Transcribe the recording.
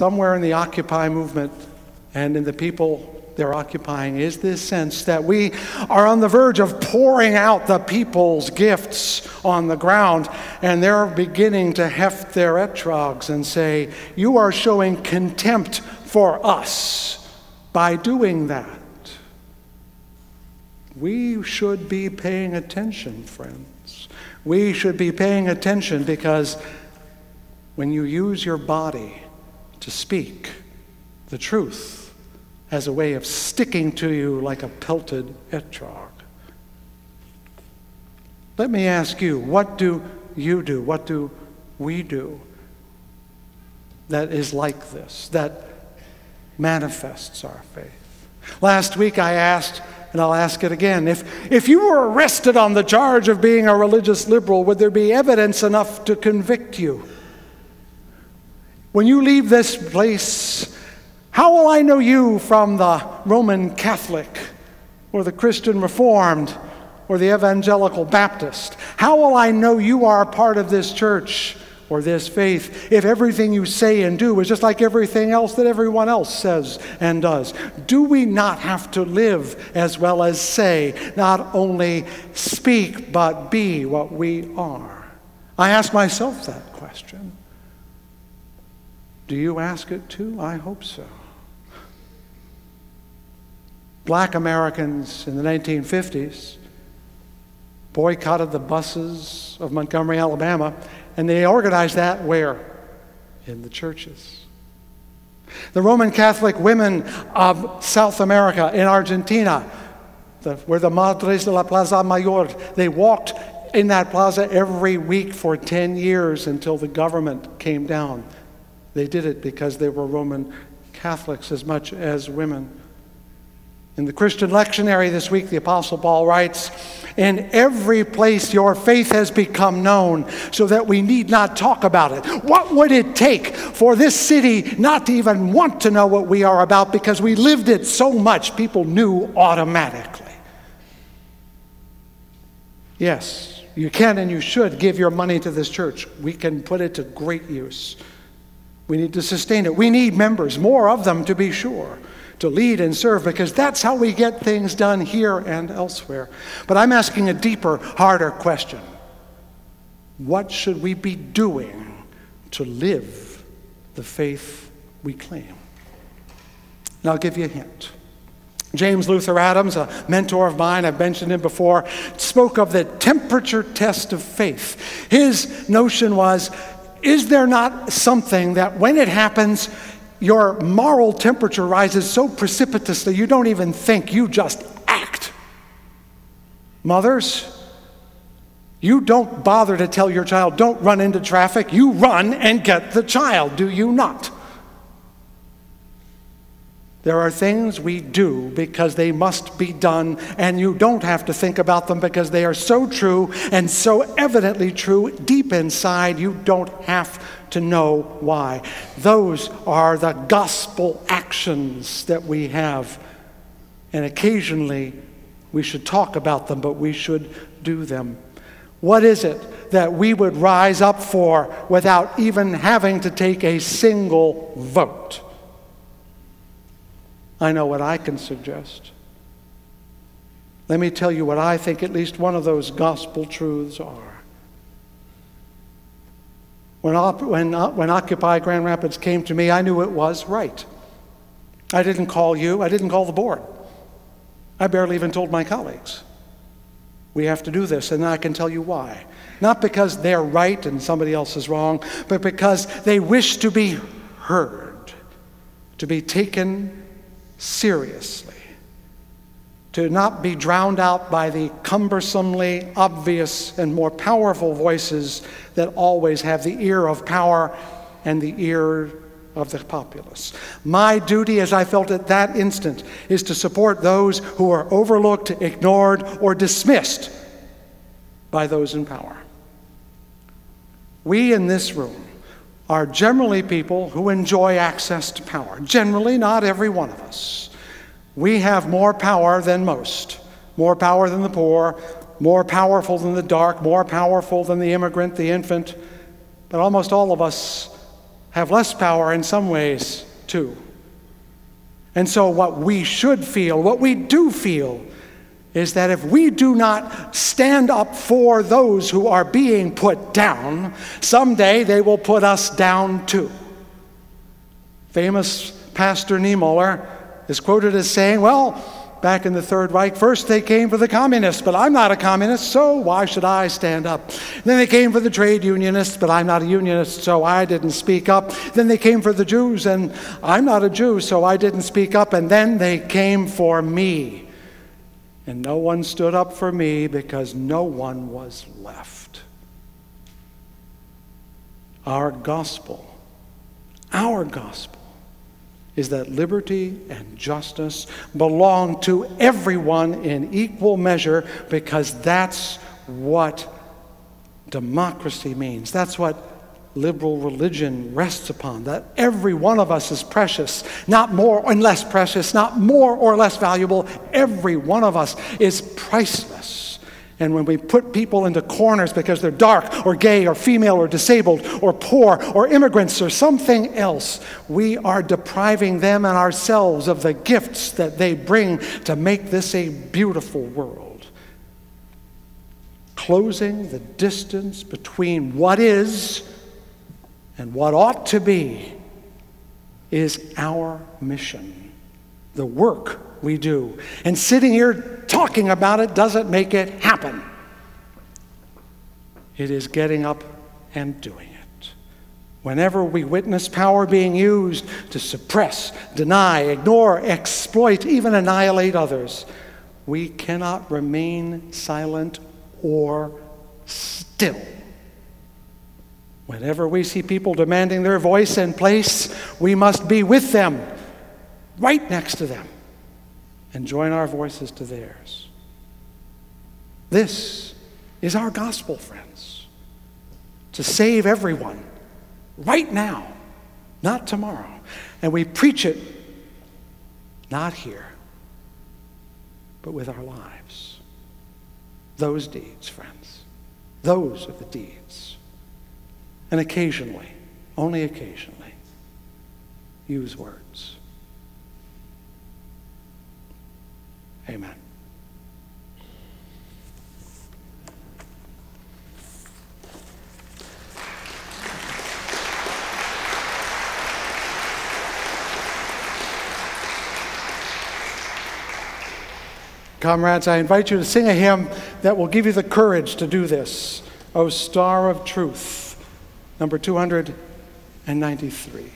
somewhere in the Occupy movement and in the people they're occupying is this sense that we are on the verge of pouring out the people's gifts on the ground, and they're beginning to heft their etrogs and say, you are showing contempt for us by doing that. We should be paying attention, friends. We should be paying attention, because when you use your body to speak the truth as a way of sticking to you like a pelted etrog, let me ask you, what do you do? What do we do that is like this, that manifests our faith? Last week I asked, and I'll ask it again, if you were arrested on the charge of being a religious liberal, would there be evidence enough to convict you? When you leave this place, how will I know you from the Roman Catholic or the Christian Reformed or the Evangelical Baptist? How will I know you are a part of this church or this faith if everything you say and do is just like everything else that everyone else says and does? Do we not have to live as well as say, not only speak, but be what we are? I ask myself that question. Do you ask it too? I hope so. Black Americans in the 1950s boycotted the buses of Montgomery, Alabama, and they organized that where? In the churches. The Roman Catholic women of South America, in Argentina, where the Madres de la Plaza Mayor, they walked in that plaza every week for 10 years until the government came down. They did it because they were Roman Catholics as much as women. In the Christian lectionary this week, the Apostle Paul writes, in every place your faith has become known, so that we need not talk about it. What would it take for this city not to even want to know what we are about, because we lived it so much, people knew automatically? Yes, you can and you should give your money to this church. We can put it to great use. We need to sustain it. We need members, more of them to be sure, to lead and serve, because that's how we get things done here and elsewhere. But I'm asking a deeper, harder question. What should we be doing to live the faith we claim? And I'll give you a hint. James Luther Adams, a mentor of mine, I've mentioned him before, spoke of the temperature test of faith. His notion was, is there not something that when it happens, your moral temperature rises so precipitously you don't even think, you just act? Mothers, you don't bother to tell your child, don't run into traffic. You run and get the child, do you not? There are things we do because they must be done, and you don't have to think about them because they are so true and so evidently true deep inside, you don't have to know why. Those are the gospel actions that we have, and occasionally we should talk about them, but we should do them. What is it that we would rise up for without even having to take a single vote? I know what I can suggest. Let me tell you what I think at least one of those gospel truths are. When Occupy Grand Rapids came to me, I knew it was right. I didn't call you. I didn't call the board. I barely even told my colleagues. We have to do this, and I can tell you why. Not because they're right and somebody else is wrong, but because they wish to be heard, to be taken seriously, to not be drowned out by the cumbersomely obvious and more powerful voices that always have the ear of power and the ear of the populace. My duty, as I felt at that instant, is to support those who are overlooked, ignored, or dismissed by those in power. We in this room are generally people who enjoy access to power. Generally, not every one of us. We have more power than most. More power than the poor, more powerful than the dark, more powerful than the immigrant, the infant. But almost all of us have less power in some ways too. And so what we should feel, what we do feel, is that if we do not stand up for those who are being put down, someday they will put us down too. Famous Pastor Niemöller is quoted as saying, well, back in the Third Reich, first they came for the communists, but I'm not a communist, so why should I stand up? Then they came for the trade unionists, but I'm not a unionist, so I didn't speak up. Then they came for the Jews, and I'm not a Jew, so I didn't speak up. And then they came for me. And no one stood up for me because no one was left. Our gospel is that liberty and justice belong to everyone in equal measure, because that's what democracy means. That's what liberal religion rests upon, that every one of us is precious, not more and less precious, not more or less valuable. Every one of us is priceless. And when we put people into corners because they're dark or gay or female or disabled or poor or immigrants or something else, we are depriving them and ourselves of the gifts that they bring to make this a beautiful world. Closing the distance between what is and what ought to be is our mission, the work we do. And sitting here talking about it doesn't make it happen. It is getting up and doing it. Whenever we witness power being used to suppress, deny, ignore, exploit, even annihilate others, we cannot remain silent or still. Whenever we see people demanding their voice and place, we must be with them, right next to them, and join our voices to theirs. This is our gospel, friends. To save everyone, right now, not tomorrow. And we preach it not here, but with our lives. Those deeds, friends. Those are the deeds. And occasionally, only occasionally, use words. Amen. Comrades, I invite you to sing a hymn that will give you the courage to do this. O Star of Truth, number 293.